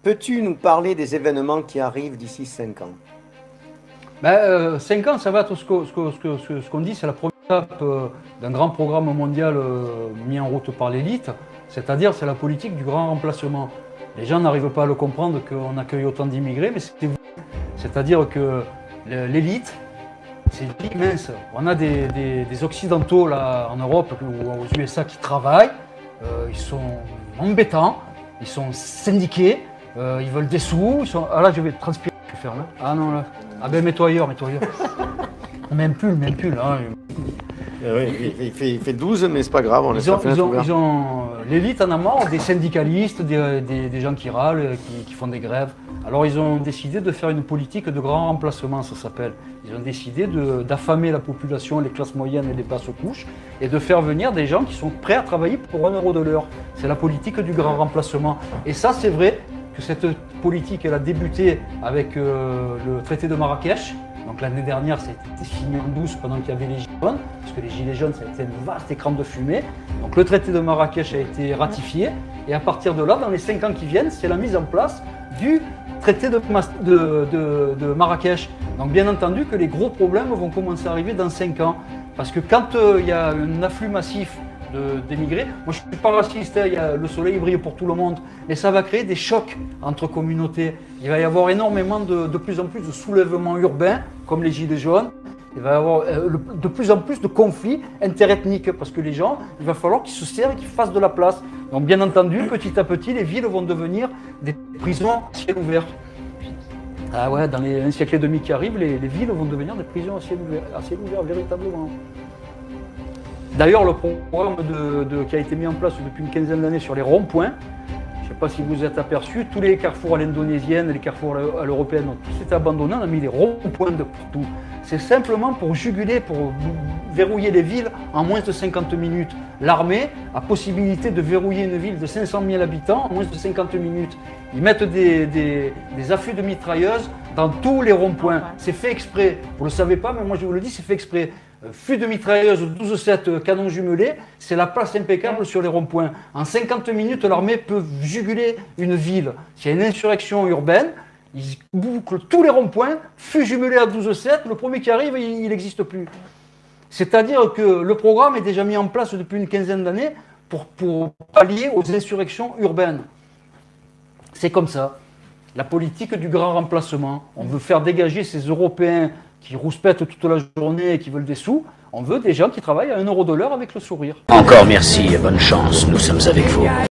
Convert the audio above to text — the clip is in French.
Peux-tu nous parler des événements qui arrivent d'ici 5 ans? 5 ans, ça va être ce qu'on dit, c'est la première étape d'un grand programme mondial mis en route par l'élite, c'est-à-dire c'est la politique du grand remplacement. Les gens n'arrivent pas à le comprendre qu'on accueille autant d'immigrés, mais c'est-à-dire que l'élite, c'est immense. On a des Occidentaux là, en Europe ou aux USA qui travaillent, ils sont embêtants, ils sont syndiqués, ils veulent des sous, ah là je vais transpirer, je vais faire là. Ah non là, ah ben mets-toi ailleurs, mets-toi ailleurs. Même pull, hein. Oui, il fait 12, mais c'est pas grave, on laisse la fenêtre ouverte. L'élite en a marre des syndicalistes, des gens qui râlent, qui font des grèves. Alors ils ont décidé de faire une politique de grand remplacement, ça s'appelle. Ils ont décidé d'affamer la population, les classes moyennes et les basses couches, et de faire venir des gens qui sont prêts à travailler pour 1 euro de l'heure. C'est la politique du grand remplacement. Et ça, c'est vrai que cette politique, elle a débuté avec le traité de Marrakech. Donc l'année dernière, ça a été signé en douce pendant qu'il y avait les Gilets jaunes, parce que les Gilets jaunes, ça a été un vaste écran de fumée. Donc le traité de Marrakech a été ratifié, et à partir de là, dans les 5 ans qui viennent, c'est la mise en place du traité de Marrakech. Donc bien entendu que les gros problèmes vont commencer à arriver dans 5 ans, parce que quand il y a un afflux massif d'émigrés. Moi, je ne suis pas raciste, hein, le soleil brille pour tout le monde, mais ça va créer des chocs entre communautés. Il va y avoir énormément de plus en plus de soulèvements urbains, comme les Gilets jaunes. Il va y avoir de plus en plus de conflits interethniques, parce que les gens, il va falloir qu'ils se servent et qu'ils fassent de la place. Donc, bien entendu, petit à petit, les villes vont devenir des prisons à ciel ouvert. Ah ouais, dans les 1 siècle et demi qui arrivent, les villes vont devenir des prisons à ciel ouvert véritablement. D'ailleurs, le programme qui a été mis en place depuis une quinzaine d'années sur les ronds-points, je ne sais pas si vous êtes aperçus, tous les carrefours à l'indonésienne, les carrefours à l'européenne, tout s'est abandonné, on a mis des ronds-points de partout. C'est simplement pour juguler, pour verrouiller les villes en moins de 50 minutes. L'armée a possibilité de verrouiller une ville de 500 000 habitants en moins de 50 minutes. Ils mettent des affûts de mitrailleuses dans tous les ronds-points. C'est fait exprès. Vous ne le savez pas, mais moi je vous le dis, c'est fait exprès. Fût de mitrailleuse 12-7 canons jumelés, c'est la place impeccable sur les ronds-points. En 50 minutes, l'armée peut juguler une ville. S'il y a une insurrection urbaine, ils bouclent tous les ronds-points, fût jumelé à 12-7, le premier qui arrive, il n'existe plus. C'est-à-dire que le programme est déjà mis en place depuis une quinzaine d'années pour pallier aux insurrections urbaines. C'est comme ça. La politique du grand remplacement. On veut faire dégager ces Européens qui rouspètent toute la journée et qui veulent des sous. On veut des gens qui travaillent à 1 euro de l'heure avec le sourire. Encore merci et bonne chance, nous sommes avec vous.